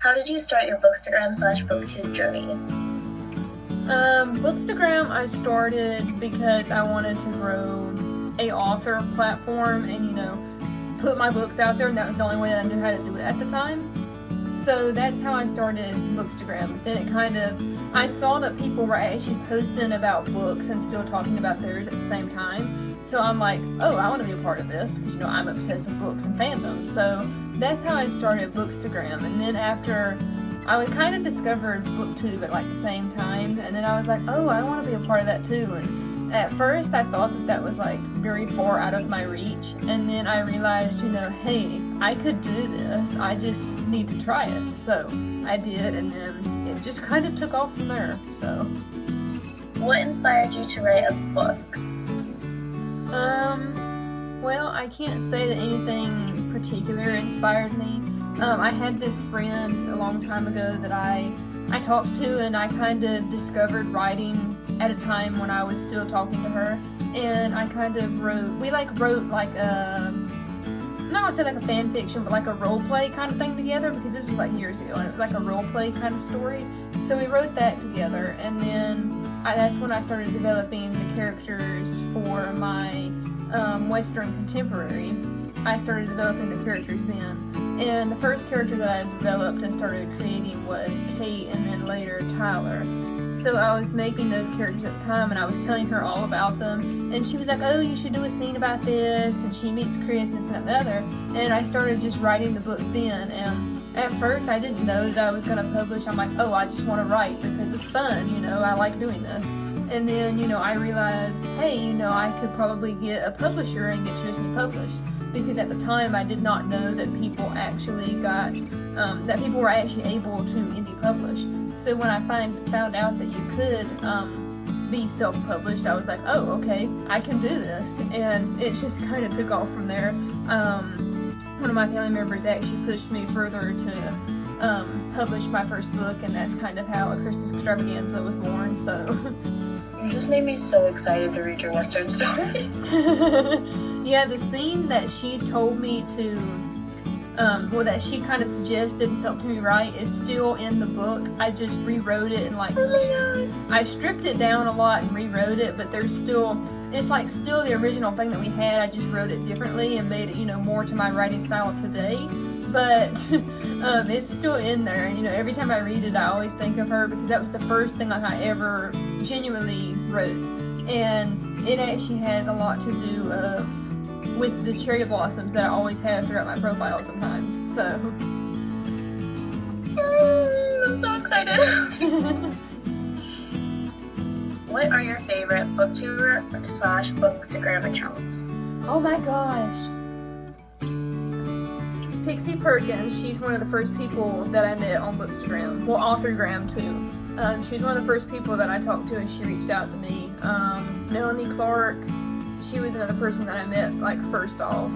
How did you start your Bookstagram/BookTube journey? Bookstagram I started because I wanted to grow a author platform and, put my books out there, and that was the only way that I knew how to do it at the time. So that's how I started Bookstagram. Then I saw that people were actually posting about books and still talking about theirs at the same time. So I'm like, oh, I want to be a part of this because, I'm obsessed with books and fandom. So that's how I started Bookstagram. And then after I kind of discovered BookTube at the same time, and then I was like, oh, I want to be a part of that too. And at first I thought that was very far out of my reach, and then I realized, hey, I could do this, I just need to try it. So I did, and then it just kind of took off from there. So what inspired you to write a book? Well, I can't say that anything particular inspired me. I had this friend a long time ago that I talked to, and I kind of discovered writing at a time when I was still talking to her, and I kind of wrote I'm not gonna say a fan fiction, but a role play kind of thing together, because this was years ago, and it was a role play kind of story. So we wrote that together, and then that's when I started developing the characters for my Western contemporary. I started developing the characters then, and the first character that I developed and started creating was Kate, and then later Tyler. So I was making those characters at the time, and I was telling her all about them, and she was like, oh, you should do a scene about this, and she meets Chris and this and that and the other, and I started just writing the book then. And at first I didn't know that I was going to publish. I'm like, oh, I just want to write because it's fun, I like doing this. And then, I realized, hey, I could probably get a publisher and get Tristan published, because at the time I did not know that people actually that people were actually able to indie publish. So when I found out that you could be self-published, I was like, oh, okay, I can do this. And it just kind of took off from there. One of my family members actually pushed me further to publish my first book, and that's kind of how A Christmas Extravaganza was born. So you just made me so excited to read your Western story. Yeah, the scene that she told me to, that she kind of suggested and helped me write is still in the book. I just rewrote it and I stripped it down a lot and rewrote it, but it's still the original thing that we had. I just wrote it differently and made it, more to my writing style today. But it's still in there. And, every time I read it, I always think of her, because that was the first thing I ever genuinely wrote. And it actually has a lot to do with the cherry blossoms that I always have throughout my profile sometimes. So I'm so excited. What are your favorite BookTuber/Bookstagram accounts? Oh my gosh. Pixie Perkins, she's one of the first people that I met on Bookstagram. Well, Authorgram too. She's one of the first people that I talked to, and she reached out to me. Melanie Clark, she was another person that I met first off.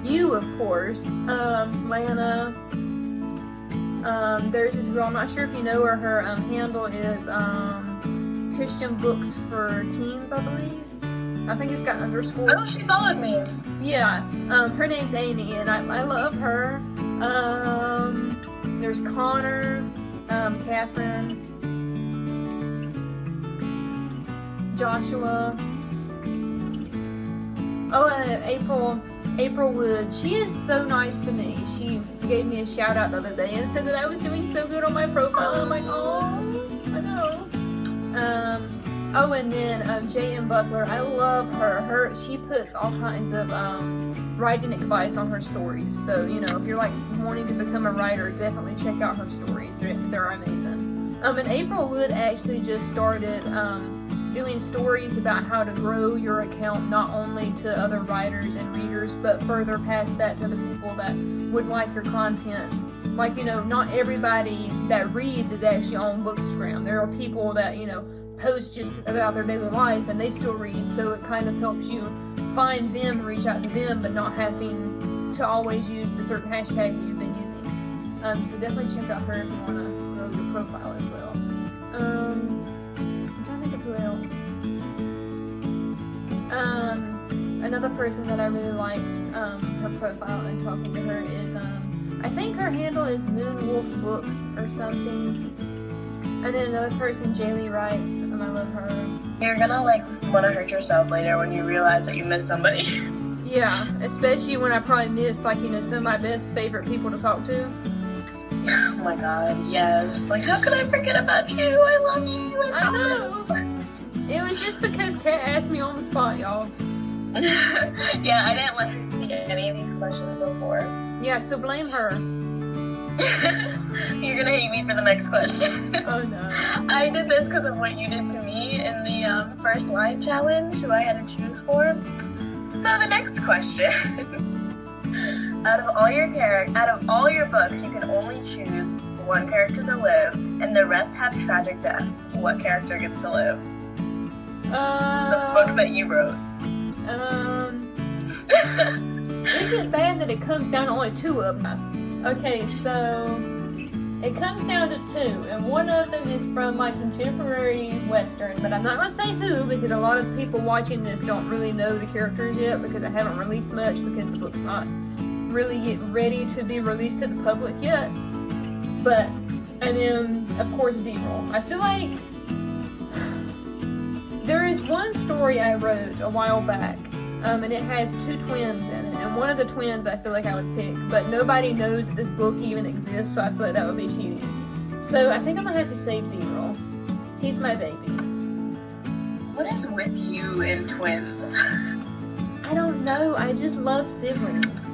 You, of course. Lana. There's this girl, I'm not sure if you know her. Her handle is Christian Books for Teens, I believe. I think it's got underscore. Oh, she followed me. Yeah, her name's Amy, and I love her. There's Connor, Catherine, Joshua. Oh, and April Wood. She is so nice to me. She gave me a shout out the other day and said that I was doing so good on my profile. I'm like, oh, I know. Oh, and then J.M. Butler, I love her. She puts all kinds of writing advice on her stories. So, if you're wanting to become a writer, definitely check out her stories. They're amazing. And April Wood actually just started doing stories about how to grow your account, not only to other writers and readers, but further past that to the people that would like your content. Not everybody that reads is actually on Bookstagram. There are people that, post just about their daily life, and they still read, so it kind of helps you find them and reach out to them, but not having to always use the certain hashtags that you've been using. So definitely check out her if you want to grow your profile as well. I'm trying to think of who else. Another person that I really like her profile and talking to her is I think her handle is Moonwolf Books or something. And then another person, Jaylee Writes, and I love her. You're gonna like want to hurt yourself later when you realize that you missed somebody. Yeah, especially when I probably missed like, you know, some of my best favorite people to talk to. Oh my god, yes. Like, how could I forget about you? I love you. I promise. know. It was just because Kat asked me on the spot, y'all. Yeah, I didn't let her see any of these questions before. Yeah, so blame her. You're gonna hate me for the next question. Oh no. I did this because of what you did to me in the first line challenge, who I had to choose for. So the next question. Out of all your books, you can only choose one character to live, and the rest have tragic deaths. What character gets to live? The books that you wrote. Is it bad that it comes down to only two of them? Okay, so it comes down to two, and one of them is from my contemporary Western, but I'm not going to say who, because a lot of people watching this don't really know the characters yet, because I haven't released much, because the book's not really yet ready to be released to the public yet. But, and then, of course, D-roll. I feel like there is one story I wrote a while back, and it has two twins in it, and one of the twins I feel like I would pick, but nobody knows that this book even exists, so I feel like that would be cheating. So I think I'm gonna have to save D-roll. He's my baby. What is with you and twins? I don't know, I just love siblings.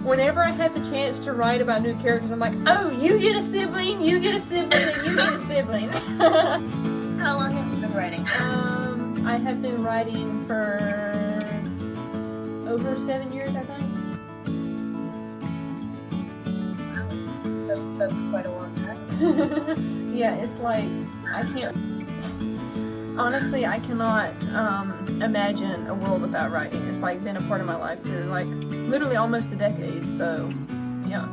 Whenever I have the chance to write about new characters, I'm like, oh, you get a sibling, you get a sibling, and you get a sibling. How long have you been writing? I have been writing for over 7 years, I think. Wow, that's quite a long time. Yeah, it's like, honestly, I cannot imagine a world without writing. It's like been a part of my life for like literally almost a decade, so yeah.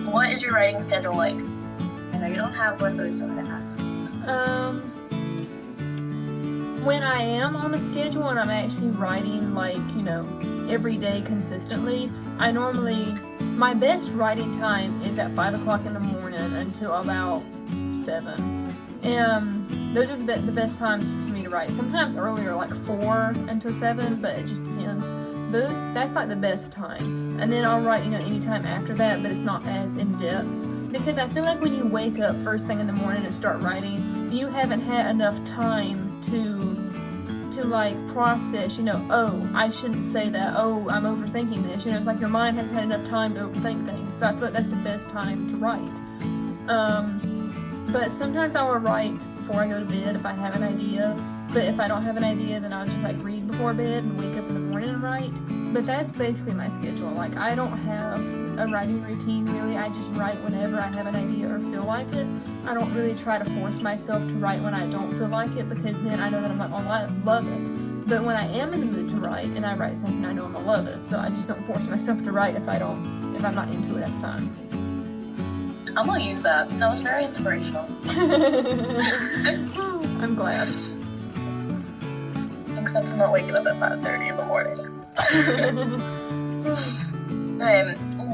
What is your writing schedule like? I know you don't have one, but I still want to ask. When I am on a schedule and I'm actually writing like, you know, every day consistently, my best writing time is at 5 o'clock in the morning until about 7. And those are the best times for me to write. Sometimes earlier, like 4 until 7, but it just depends. But that's like the best time. And then I'll write, you know, anytime after that, but it's not as in-depth. Because I feel like when you wake up first thing in the morning and start writing, you haven't had enough time to like process, you know, oh, I shouldn't say that, oh, I'm overthinking this, you know, it's like your mind hasn't had enough time to overthink things, so I feel like that's the best time to write. But sometimes I will write before I go to bed if I have an idea, but if I don't have an idea, then I'll just like read before bed and wake up in the morning and write. But that's basically my schedule. Like, I don't have a writing routine really. I just write whenever I have an idea or feel like it. I don't really try to force myself to write when I don't feel like it, because then I know that I'm not gonna love it. But when I am in the mood to write and I write something, I know I'm gonna love it. So I just don't force myself to write if I'm not into it at the time. I'm gonna use that. That was very inspirational. I'm glad. Except I'm not waking up at 5:30 in the morning.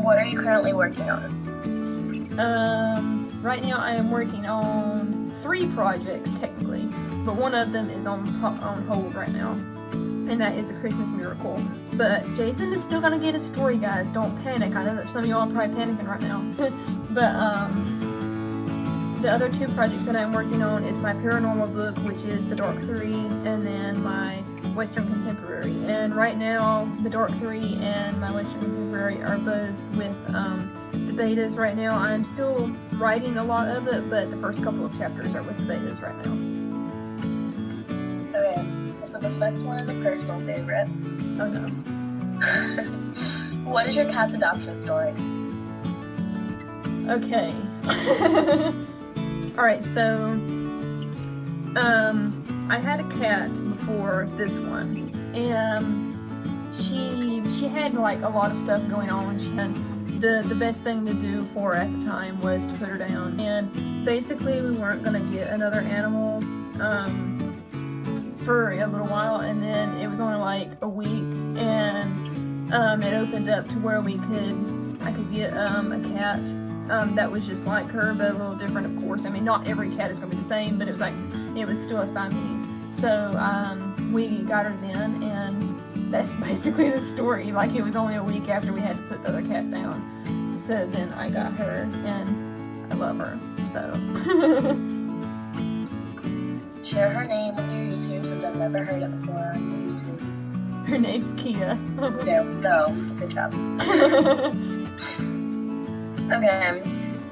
What are you currently working on? Right now I am working on 3 projects technically, but one of them is on hold right now, and that is A Christmas Miracle. But Jason is still gonna get a story, guys. Don't panic. I know that some of y'all are probably panicking right now. But the other 2 projects that I'm working on is my paranormal book, which is The Dark 3, and then my Western Contemporary. And right now, The Dark 3 and my Western Contemporary are both with the betas right now. I'm still writing a lot of it, but the first couple of chapters are with the betas right now. Okay, so this next one is a personal favorite. Oh no. What is your cat's adoption story? Okay. Alright, so I had a cat before this one, and she had like a lot of stuff going on. She had the best thing to do for her at the time was to put her down, and basically we weren't gonna get another animal for a little while, and then it was only like a week, and it opened up to where we could, I could get a cat that was just like her, but a little different, of course. I mean, not every cat is going to be the same, but it was still a Siamese. So we got her then, and that's basically the story. Like, it was only a week after we had to put the other cat down. So then I got her, and I love her. So. Share her name with your YouTube, since I've never heard it before on your YouTube. Her name's Kia. There we go. Good job. Okay,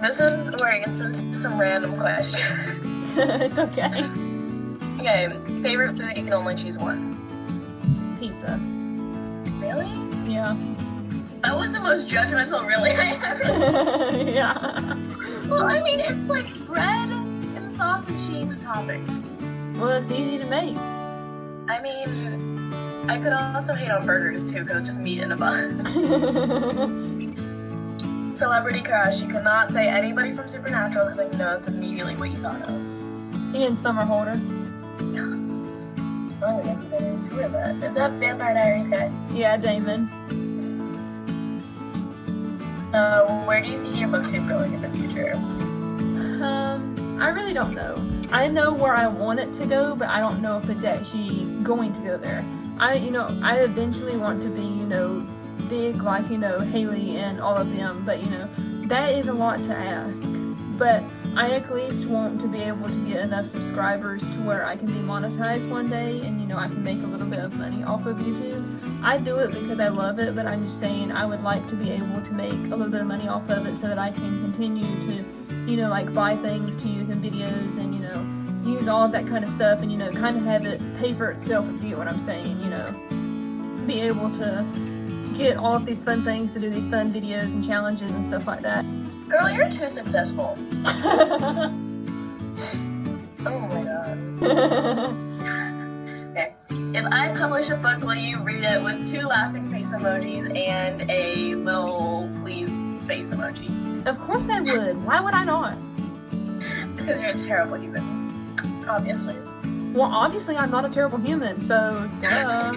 this is where it gets into some random questions. It's okay. Okay, favorite food, you can only choose one. Pizza. Really? Yeah. That was the most judgmental really I ever. Yeah. Well, I mean, it's like bread and sauce and cheese and toppings. Well, it's easy to make. I mean, I could also hate on burgers too, because it's just meat in a bun. Celebrity crush, you cannot say anybody from Supernatural, because I know that's immediately what you thought of. Ian Somerhalder. Oh, yeah, who is that? Is that Vampire Diaries guy? Yeah, Damon. Where do you see your booktube going in the future? I really don't know. I know where I want it to go, but I don't know if it's actually going to go there. I eventually want to be, big like, Haley and all of them, but, that is a lot to ask. But I at least want to be able to get enough subscribers to where I can be monetized one day, and, I can make a little bit of money off of YouTube. I do it because I love it, but I'm just saying I would like to be able to make a little bit of money off of it so that I can continue to, buy things to use in videos and, use all of that kind of stuff and, kind of have it pay for itself, if you get what I'm saying, be able to get all of these fun things to do these fun videos and challenges and stuff like that. Girl, you're too successful. Oh my god. Okay. If I publish a book, will you read it with 2 laughing face emojis and a little please face emoji? Of course I would. Why would I not? Because you're a terrible human. Obviously. Well, obviously I'm not a terrible human, so duh.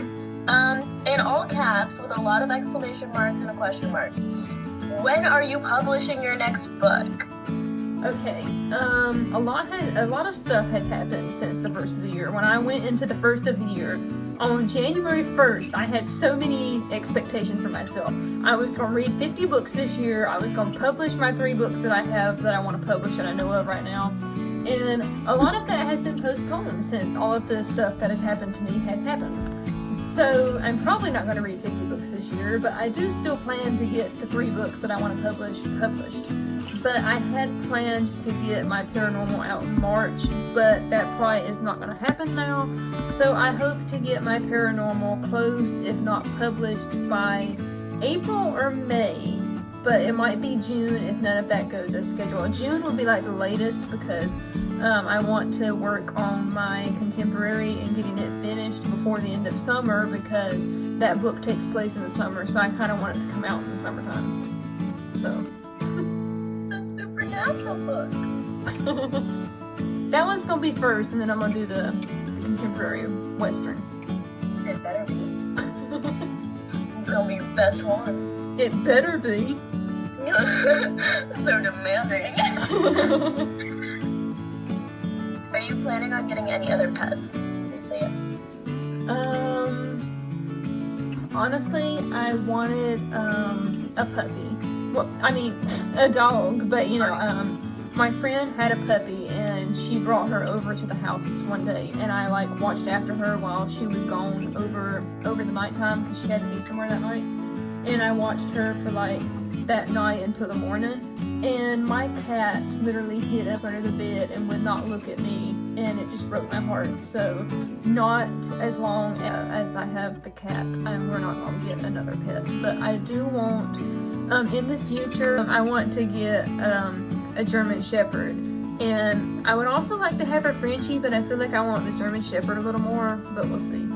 In all caps with a lot of exclamation marks and a question mark. When are you publishing your next book? Okay, a lot of stuff has happened since the first of the year. When I went into the first of the year, on January 1st, I had so many expectations for myself. I was going to read 50 books this year. I was going to publish my 3 books that I have that I want to publish that I know of right now. And a lot of that has been postponed since all of the stuff that has happened to me has happened. So I'm probably not going to read 50 books this year, but I do still plan to get the 3 books that I want to publish published. But I had planned to get my paranormal out in March, but that probably is not going to happen now. So I hope to get my paranormal closed, if not published, by April or May. But it might be June if none of that goes as scheduled. June will be like the latest because I want to work on my contemporary and getting it finished before the end of summer, because that book takes place in the summer, so I kind of want it to come out in the summertime. So. The Supernatural book. That one's going to be first, and then I'm going to do the contemporary Western. It better be. It's going to be your best one. It better be. So demanding. Are you planning on getting any other pets? Please say yes. Honestly, I wanted a puppy. Well, I mean, a dog, but my friend had a puppy and she brought her over to the house one day, and I watched after her while she was gone over the nighttime because she had to be somewhere that night. And I watched her for that night until the morning, and my cat literally hid up under the bed and would not look at me, and it just broke my heart. So not as long as I have the cat, we're not going to get another pet. But I do want, in the future, I want to get a German Shepherd. And I would also like to have a Frenchie, but I feel like I want the German Shepherd a little more, but we'll see.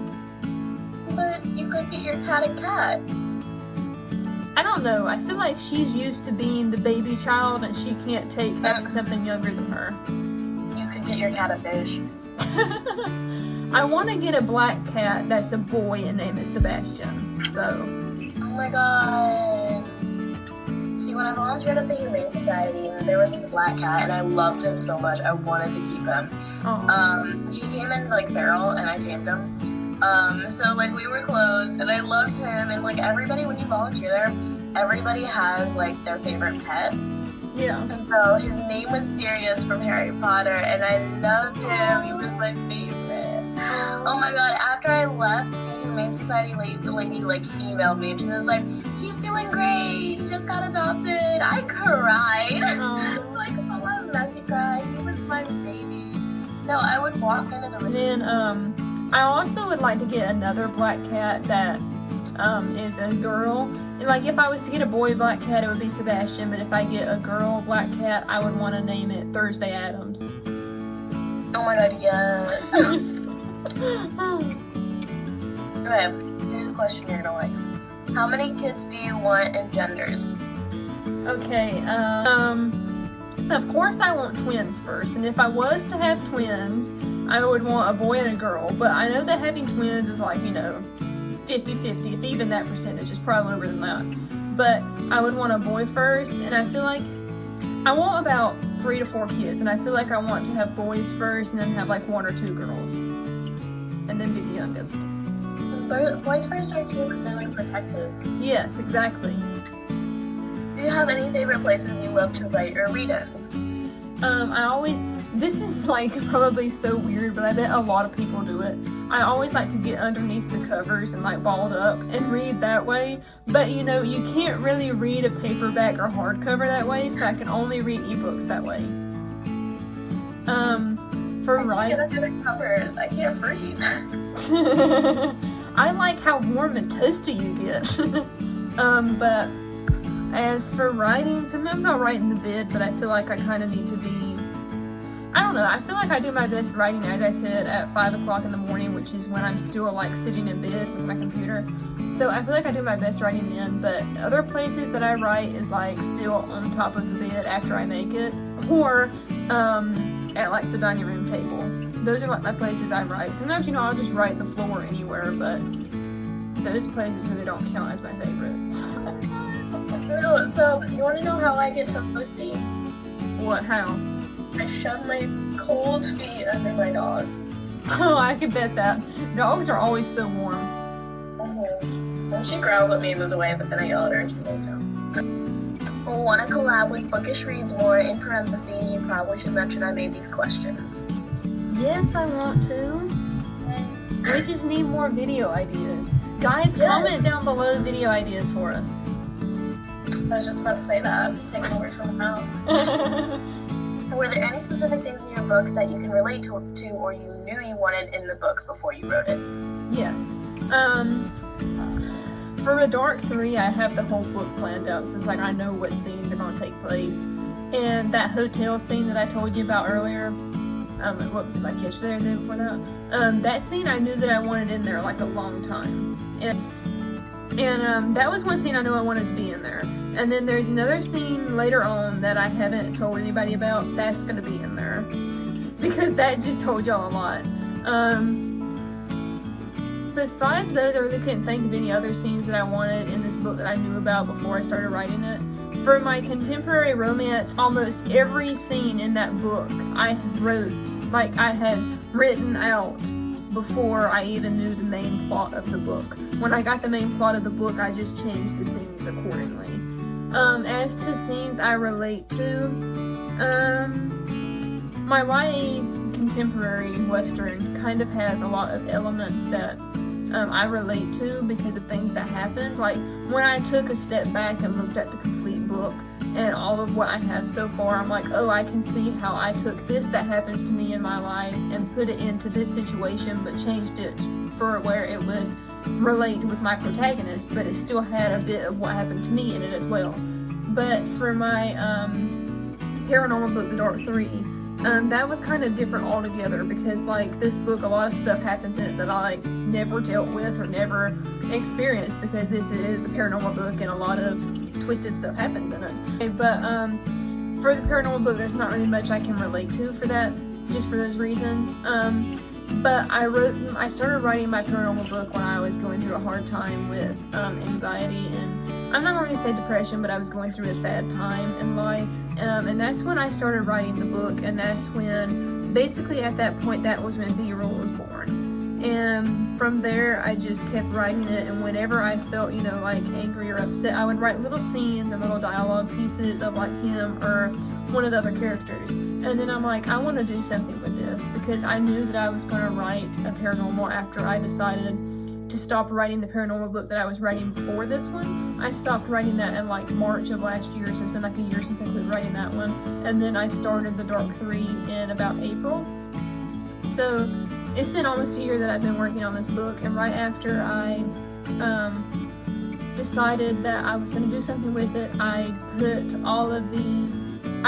But you could get your cat a cat. I don't know. I feel like she's used to being the baby child and she can't take having something younger than her. You could get your cat a fish. I want to get a black cat that's a boy and name it Sebastian. So. Oh my god. See, when I volunteered at the Humane Society, there was this black cat, and I loved him so much. I wanted to keep him. He came in like feral, and I tamed him. So like we were close, and I loved him. And like everybody, when you volunteer there, everybody has like their favorite pet. Yeah. And so his name was Sirius from Harry Potter, and I loved him. He was my favorite. Oh my god, after I left, the Humane Society the lady like emailed me, and she was like, he's doing great, he just got adopted. I cried. Like full of messy cry. He was my baby. No, I would walk into the Then, I also would like to get another black cat that is a girl. And like if I was to get a boy black cat, it would be Sebastian, but if I get a girl black cat, I would want to name it Thursday Adams. Oh my god, yes. Okay, here's a question you're gonna like. How many kids do you want and genders? Okay, of course I want twins first, and if I was to have twins, I would want a boy and a girl, but I know that having twins is like, 50-50, if even that percentage is probably lower than that. But I would want a boy first, and I feel like I want about 3 to 4 kids, and I feel like I want to have boys first and then have like 1 or 2 girls. And then be the youngest. Boys first are cute because they're like protective. Yes, exactly. Do you have any favorite places you love to write or read in? This is like probably so weird, but I bet a lot of people do it. I always like to get underneath the covers and like balled up and read that way. But you can't really read a paperback or hardcover that way, so I can only read ebooks that way. For writing, I can't under the covers. I can't breathe. I like how warm and toasty you get. But as for writing, sometimes I'll write in the bed, but I feel like I kind of need to be, I don't know, I feel like I do my best writing, as I said, at 5 o'clock in the morning, which is when I'm still like sitting in bed with my computer. So I feel like I do my best writing then, but other places that I write is like still on top of the bed after I make it, or at like the dining room table. Those are like my places I write. Sometimes, I'll just write the floor anywhere, but those places really don't count as my favorites. No, so you want to know how I get toasty? What, how? I shove my cold feet under my dog. Oh, I can bet that. Dogs are always so warm. And she growls at me and moves away, but then I yell at her and she goes down. Want to collab with Bookish Reads more? In parentheses, you probably should mention I made these questions. Yes, I want to. We just need more video ideas. Guys, comment down below video ideas for us. I was just about to say that. I'm taking the words from my mouth. Were there any specific things in your books that you can relate to or you knew you wanted in the books before you wrote it? Yes. For The Dark 3, I have the whole book planned out, so it's like I know what scenes are going to take place. And that hotel scene that I told you about earlier, what was it, like yesterday or the day before that? That scene I knew that I wanted in there like a long time. And that was one scene I know I wanted to be in there. And then there's another scene later on that I haven't told anybody about. That's going to be in there. Because that just told y'all a lot. Besides those, I really couldn't think of any other scenes that I wanted in this book that I knew about before I started writing it. For my contemporary romance, almost every scene in that book I had written out before I even knew the main plot of the book. When I got the main plot of the book, I just changed the scenes accordingly. As to scenes I relate to, my YA contemporary Western kind of has a lot of elements that I relate to because of things that happened. Like when I took a step back and looked at the complete book and all of what I have so far, I'm like, oh, I can see how I took this that happened to me in my life and put it into this situation, but changed it for where it would relate with my protagonist, but it still had a bit of what happened to me in it as well. But for my paranormal book, The Dark 3, that was kind of different altogether because like this book, a lot of stuff happens in it that I like never dealt with or never experienced because this is a paranormal book and a lot of twisted stuff happens in it. But for the paranormal book, there's not really much I can relate to for that, just for those reasons. But I started writing my paranormal book when I was going through a hard time with anxiety, and I'm not going to say depression, but I was going through a sad time in life, and that's when I started writing the book, and that's when, basically at that point, that was when D-Roll was born. And from there, I just kept writing it, and whenever I felt, like angry or upset, I would write little scenes and little dialogue pieces of like him or one of the other characters. And then I'm like, I want to do something with this, because I knew that I was going to write a paranormal after I decided to stop writing the paranormal book that I was writing before this one. I stopped writing that in like March of last year, so it's been like a year since I quit writing that one. And then I started the Dark 3 in about April. So it's been almost a year that I've been working on this book, and right after I decided that I was going to do something with it, I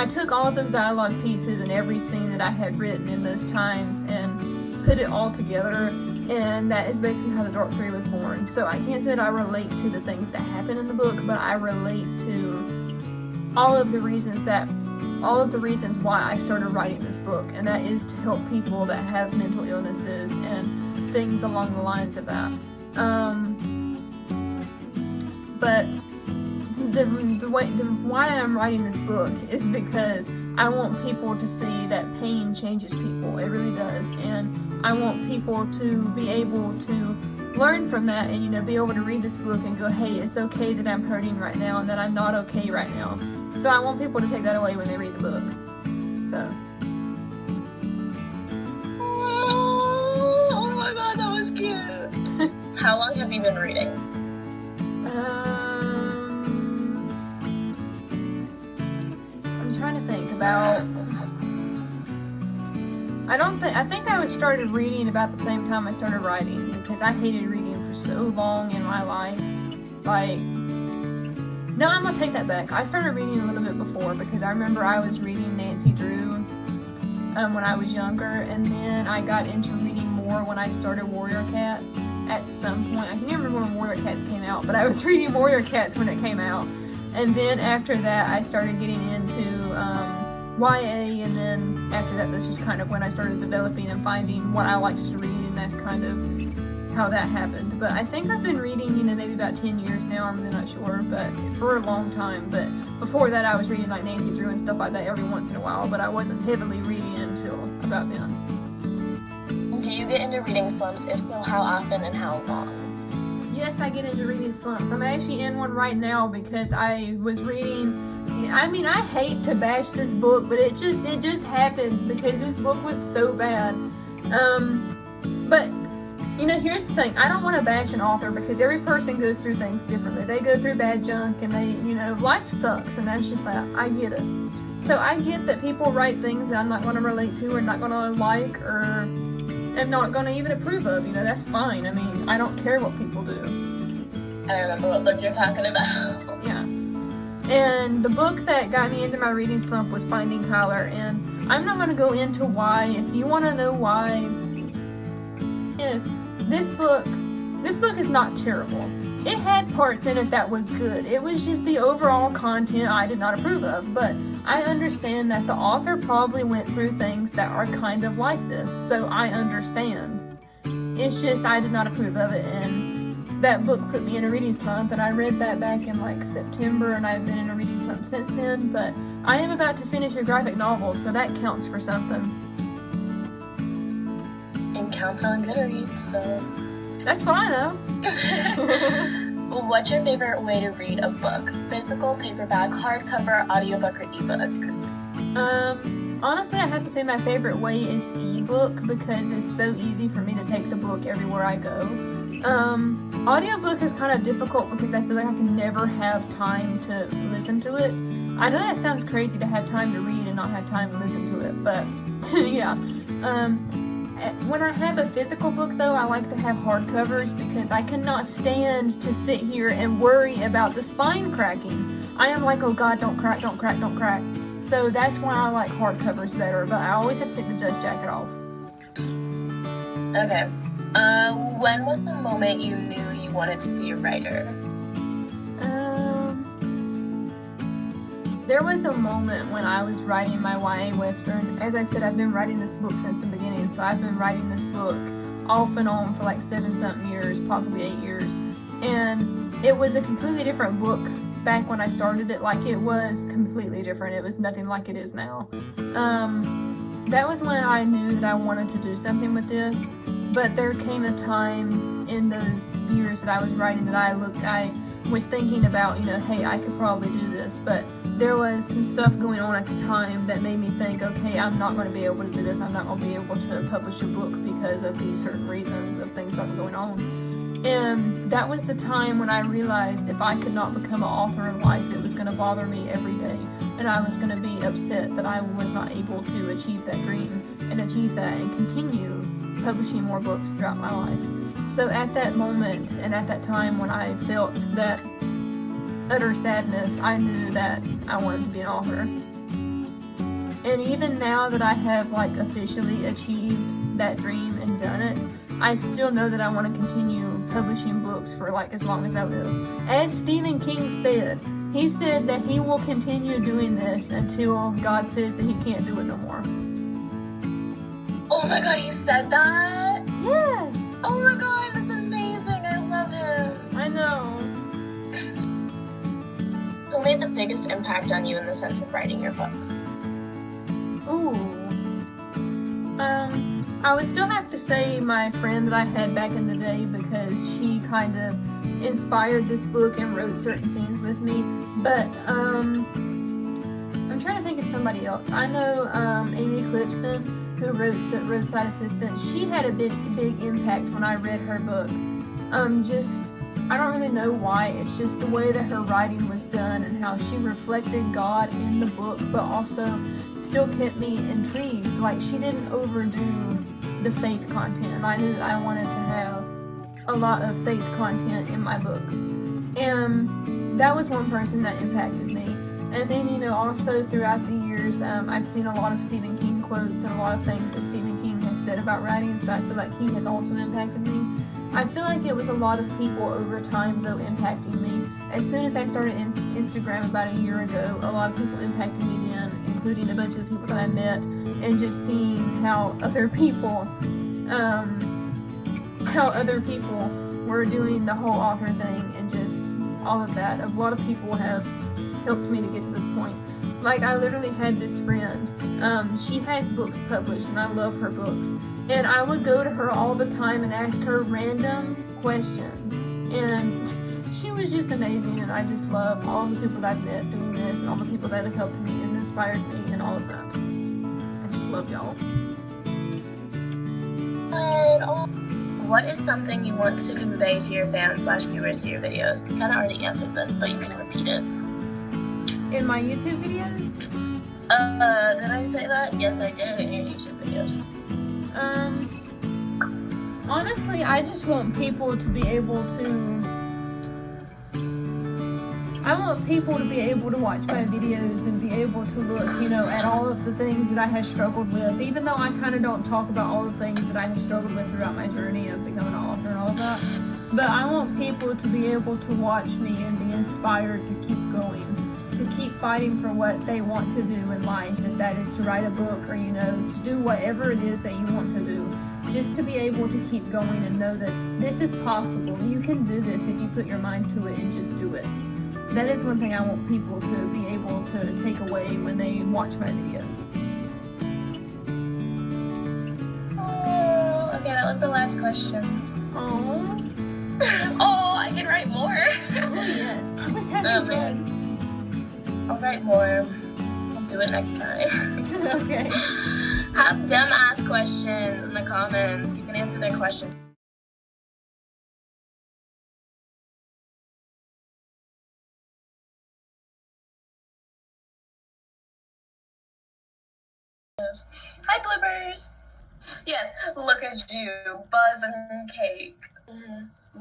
took all of those dialogue pieces and every scene that I had written in those times and put it all together, and that is basically how the Dark 3 was born. So I can't say that I relate to the things that happen in the book, but I relate to all of the reasons why I started writing this book, and that is to help people that have mental illnesses and things along the lines of that. But the why I'm writing this book is because I want people to see that pain changes people. It really does. And I want people to be able to learn from that and, be able to read this book and go, hey, it's okay that I'm hurting right now and that I'm not okay right now. So I want people to take that away when they read the book. So. Oh my god, that was cute. How long have you been reading? I'm trying to think about. I think I started reading about the same time I started writing, because I hated reading for so long in my life. No, I'm gonna take that back. I started reading a little bit before, because I remember I was reading Nancy Drew when I was younger, and then I got into reading more when I started Warrior Cats at some point. I can't remember when Warrior Cats came out, but I was reading Warrior Cats when it came out. And then after that, I started getting into YA, and then after that, that's just kind of when I started developing and finding what I liked to read, and that's kind of how that happened. But I think I've been reading, maybe about 10 years now, I'm really not sure, but for a long time. But before that, I was reading like Nancy Drew and stuff like that every once in a while, but I wasn't heavily reading until about then. Do you get into reading slumps? If so, how often and how long? Yes, I get into reading slumps. I'm actually in one right now because I was reading. I hate to bash this book, but it just happens because this book was so bad. But here's the thing. I don't want to bash an author because every person goes through things differently. They go through bad junk, and life sucks, and that's just that. I get it. So I get that people write things that I'm not going to relate to or not going to like or am not going to even approve of. That's fine. I don't care what people do. I remember what book you're talking about. Yeah. And the book that got me into my reading slump was Finding Kyler, and I'm not going to go into why. If you want to know why, this book is not terrible. It had parts in it that was good. It was just the overall content I did not approve of, but I understand that the author probably went through things that are kind of like this, so I understand. It's just I did not approve of it, and that book put me in a reading slump, and I read that back in like September, and I've been in a reading slump since then. But I am about to finish a graphic novel, so that counts for something. And counts on Goodreads, so that's what I know. What's your favorite way to read a book? Physical, paperback, hardcover, audiobook, or ebook? Honestly, I have to say my favorite way is ebook because it's so easy for me to take the book everywhere I go. Audiobook is kind of difficult because I feel like I can never have time to listen to it. I know that sounds crazy to have time to read and not have time to listen to it, but yeah. When I have a physical book, though, I like to have hardcovers because I cannot stand to sit here and worry about the spine cracking. I am like, oh god, don't crack, don't crack, don't crack. So that's why I like hardcovers better, but I always have to take the dust jacket off. Okay. When was the moment you knew you wanted to be a writer? There was a moment when I was writing my YA Western. As I said, I've been writing this book since the beginning, so I've been writing this book off and on for like 7-something years, possibly 8 years. And it was a completely different book back when I started it. Like, it was completely different. It was nothing like it is now. That was when I knew that I wanted to do something with this. But there came a time in those years that I was writing that I was thinking about, hey, I could probably do this. But there was some stuff going on at the time that made me think, okay, I'm not going to be able to do this. I'm not going to be able to publish a book because of these certain reasons of things that were going on. And that was the time when I realized if I could not become an author in life, it was going to bother me every day. And I was going to be upset that I was not able to achieve that dream and achieve that and continue publishing more books throughout my life. So at that moment and at that time when I felt that utter sadness, I knew that I wanted to be an author. And even now that I have officially achieved that dream and done it, I still know that I want to continue publishing books for as long as I live. As Stephen King said, he said that he will continue doing this until God says that he can't do it no more. Oh my god, he said that? Yes! Oh my god, that's amazing. I love him. I know. Who made the biggest impact on you in the sense of writing your books? Ooh. I would still have to say my friend that I had back in the day, because she kind of inspired this book and wrote certain scenes with me. But I'm trying to think of somebody else. I know Amy Clipston, who wrote Roadside Assistant. She had a big impact when I read her book. I don't really know why. It's just the way that her writing was done and how she reflected God in the book, but also still kept me intrigued. She didn't overdo the faith content. I knew that I wanted to have a lot of faith content in my books. And that was one person that impacted me. And then, also throughout the years, I've seen a lot of Stephen King quotes and a lot of things that Stephen King has said about writing, so I feel like he has also impacted me. I feel like it was a lot of people over time, though, impacting me. As soon as I started Instagram about a year ago, a lot of people impacted me then, including a bunch of the people that I met, and just seeing how other people were doing the whole author thing and just all of that. A lot of people have helped me to get to this point. I literally had this friend, she has books published and I love her books, and I would go to her all the time and ask her random questions, and she was just amazing. And I just love all the people that I've met doing this and all the people that have helped me and inspired me and all of that. I just love y'all. What is something you want to convey to your fans/viewers to your videos? You kind of already answered this, but you can repeat it. In my YouTube videos? Did I say that? Yes, I did in your YouTube videos. Honestly, I just want people to be able to... I want people to be able to watch my videos and be able to look, at all of the things that I have struggled with, even though I kind of don't talk about all the things that I have struggled with throughout my journey of becoming an author and all of that. But I want people to be able to watch me and be inspired to keep going, to keep fighting for what they want to do in life, if that is to write a book or, to do whatever it is that you want to do. Just to be able to keep going and know that this is possible. You can do this if you put your mind to it and just do it. That is one thing I want people to be able to take away when they watch my videos. Oh, okay, that was the last question. Oh. Oh, I can write more. Oh, yes. I was having fun. I'll write more. I'll do it next time. Okay. Have them ask questions in the comments. You can answer their questions. Hi, bloopers. Yes, look at you, Buzz and Cake.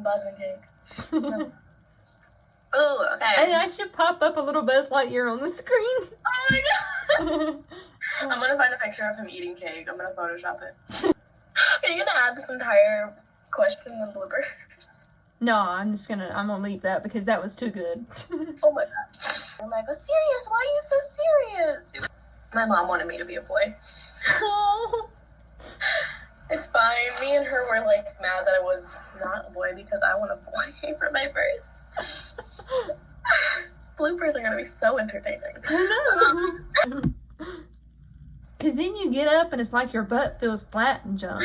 Buzz and Cake. Ooh, okay. I should pop up a little Buzz Lightyear on the screen. Oh my god. I'm gonna find a picture of him eating cake. I'm gonna Photoshop it. Are you gonna add this entire question in the bloopers? No, I'm gonna leave that because that was too good. Oh my god. I'm like, oh, serious? Why are you so serious? My mom wanted me to be a boy. Oh. It's fine. Me and her were like mad that I was not a boy because I want a boy for my verse. Bloopers are gonna be so entertaining. I know. Because then you get up and it's like your butt feels flat and jump. I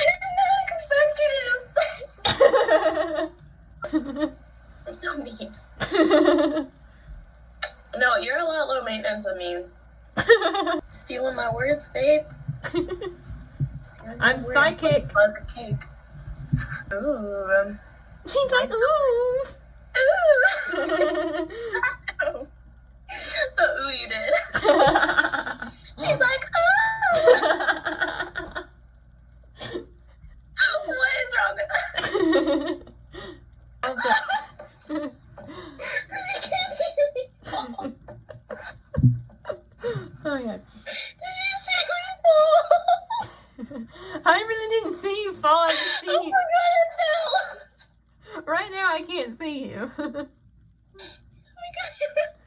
did not expect you to just say. I'm so mean. No, you're a lot low maintenance than me. Stealing my words, babe. I'm psychic. Pleasant cake. Ooh. She's like, ooh. Ooh. The ooh you did. She's like, ooh. What is wrong with that? Did you see me fall? Oh yeah. Did you see me fall? I really didn't see you fall. I just see Oh you. my god, I fell. Right now I can't see you.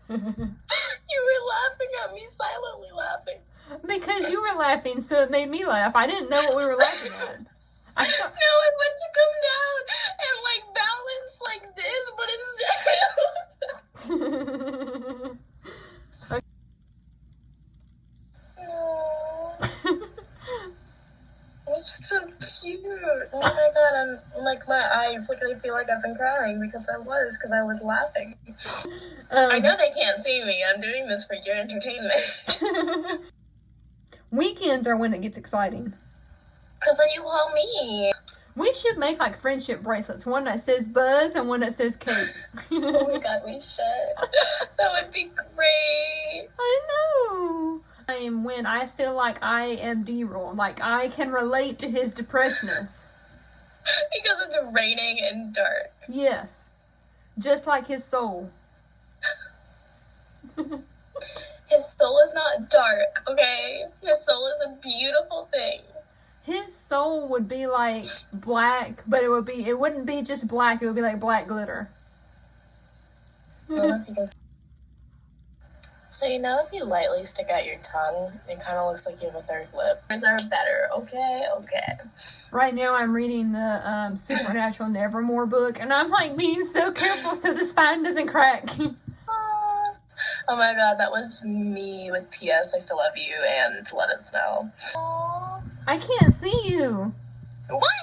You were laughing at me, silently laughing. Because you were laughing, so it made me laugh. I didn't know what we were laughing at. No, I went to come down and like balance like this, but instead it's so cute. Oh my god, I'm like my eyes look, they feel like I've been crying because I was laughing. I know they can't see me. I'm doing this for your entertainment. Weekends are when it gets exciting. Because then you hold me. We should make like friendship bracelets. One that says Buzz and one that says Kate. Oh my god, we should. That would be great. I know. When I feel like I am D-roll. Like I can relate to his depressedness. Because it's raining and dark. Yes. Just like his soul. His soul is not dark, okay? His soul is a beautiful thing. His soul would be like black, but it wouldn't be just black, it would be like black glitter. I don't know if you can see. So you know if you lightly stick out your tongue, it kind of looks like you have a third lip. Yours are better, okay? Right now I'm reading the Supernatural Nevermore book, and I'm like being so careful so the spine doesn't crack. Oh my god, that was me with P.S. I still love you and let us know. I can't see you. What?